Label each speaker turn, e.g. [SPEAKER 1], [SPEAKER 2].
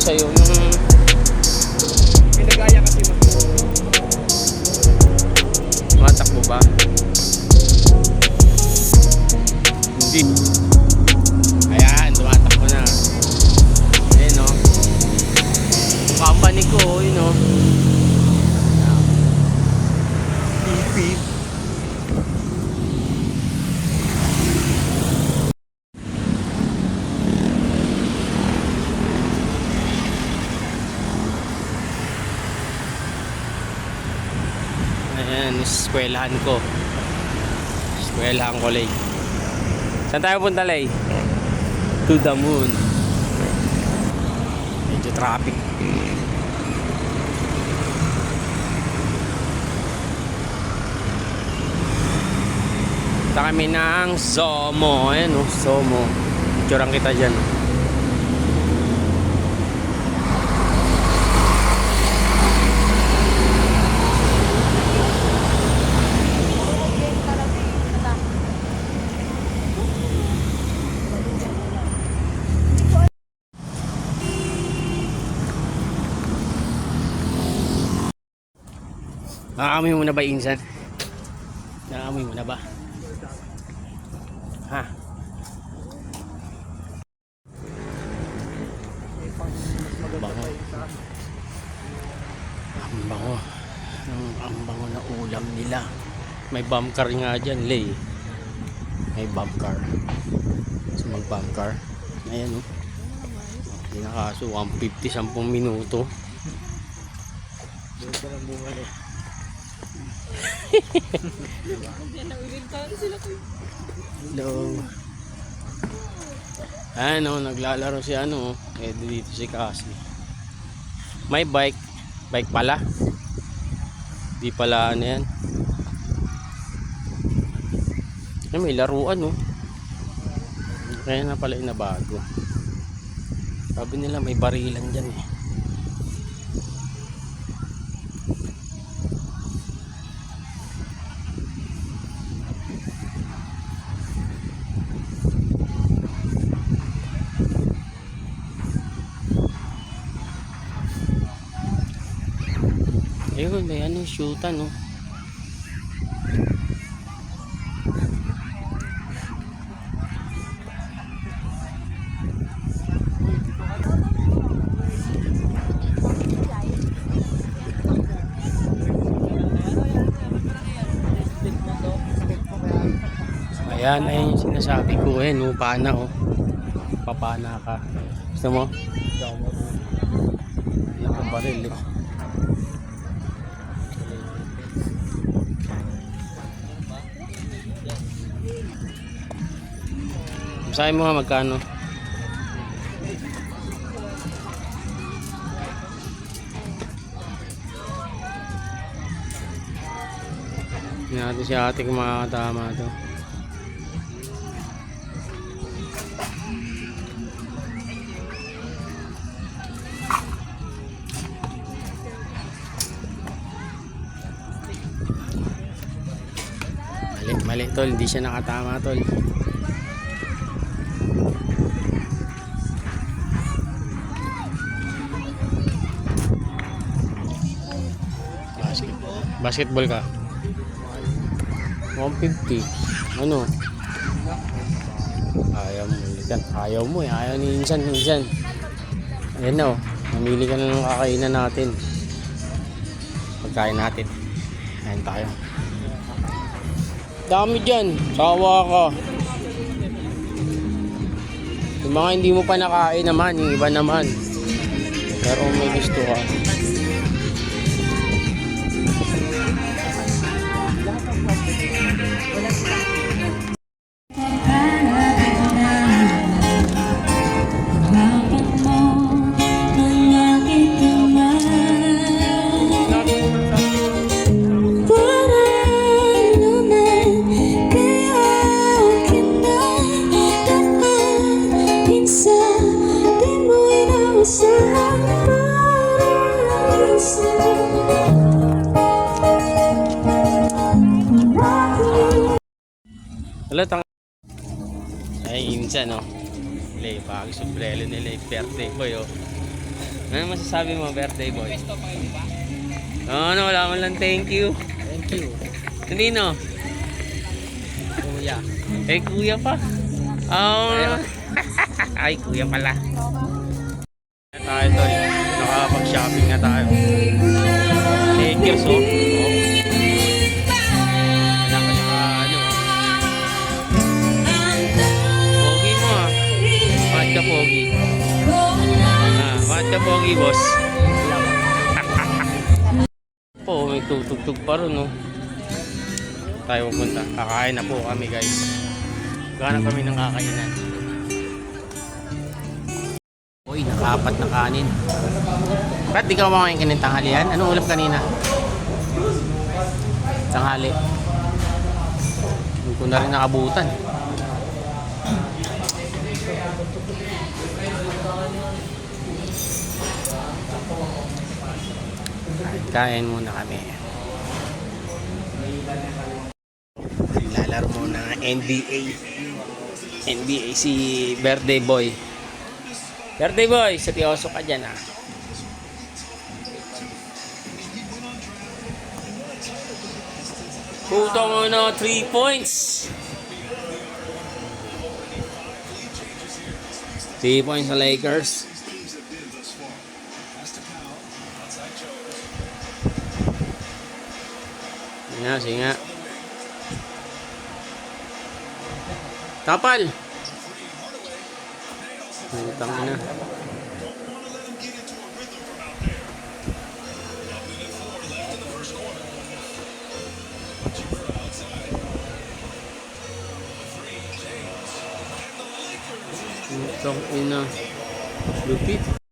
[SPEAKER 1] sa'yo yung
[SPEAKER 2] Pinagaya kasi mas
[SPEAKER 1] matakbo ba? Hindi. Ayan, tumatakbo na. Ayan o. Yung company ko, yun o. Pipi. Ayan, eskwelahan ko. Eskwelahan ko, Lay. Saan tayo punta, Lay? To the moon. Medyo traffic. Punta kami ng Zomo. Ayan o, Zomo. Picturean kita dyan. Nakaamoy mo na ba, Insan? Nakaamoy mo na ba? Ha? Bango. Ang bango. Ang bango na ulam nila. May bump car nga dyan, Lay. May bump car. So mag bump car. Ayan o. Hindi na kaso 150, 10 minuto. Hello. Ano, naglalaro si ano, dito si Cassie. May bike pala. Di pala ano yan. Ay, may laruan oh. Kaya na pala inabago. Sabi nila may barilan dyan eh. Ayun, may ano, shootan no. Ayan, ayun yung sinasabi ko eh, no, pana oh. Papana ka. Gusto mo? Nakabaril eh. Sabi mo nga magkano? Hindi natin si ate kung makakatama ito. Mali tol, hindi siya nakatama tol. Basketball ka? 150. Ano? Ayaw mo ulitan. Ayaw mo eh. Ayaw ni Insan. Ayan na oh. Mamili ka na ng kakainan natin. Pagkain natin. Ayan tayo. Dami dyan. Sawa ka. Yung mga hindi mo pa nakain naman. Yung iba naman. Pero may gusto ka. Wala tang ay Insan no. Lay pag subrelo nila Perte boy oh. Ano masasabi mo, birthday boy? Oo, wala man lang thank you.
[SPEAKER 2] Thank you.
[SPEAKER 1] Kanino?
[SPEAKER 2] Kuya.
[SPEAKER 1] Eh, kuya pa. Oo. Ay, kuya pala. Tayo, tol. Nakapag-shopping na tayo. Lakers, oh. Ano. Pogi mo, ah. Bakit ka pogi? Bakit ka pogi, boss? Po, may tutugtog pa rin, no? Tayo pupunta. Kakain na po kami, guys. Kakain kami ng kakainan. Uy, nakaapat na kanin. Ba't di ka kumakain kanin tanghalian? Anong ulam kanina? Tanghali. Hindi ko na rin nakabutan. Kain muna kami. Lalaro muna ng NBA. NBA si Birthday Boy. Birthday Boy, seryoso ka dyan, ah. Puto mo na 3 points. 3 points sa Lakers. Sige nga. Kapal. Tama na. Itong ina. Lupit.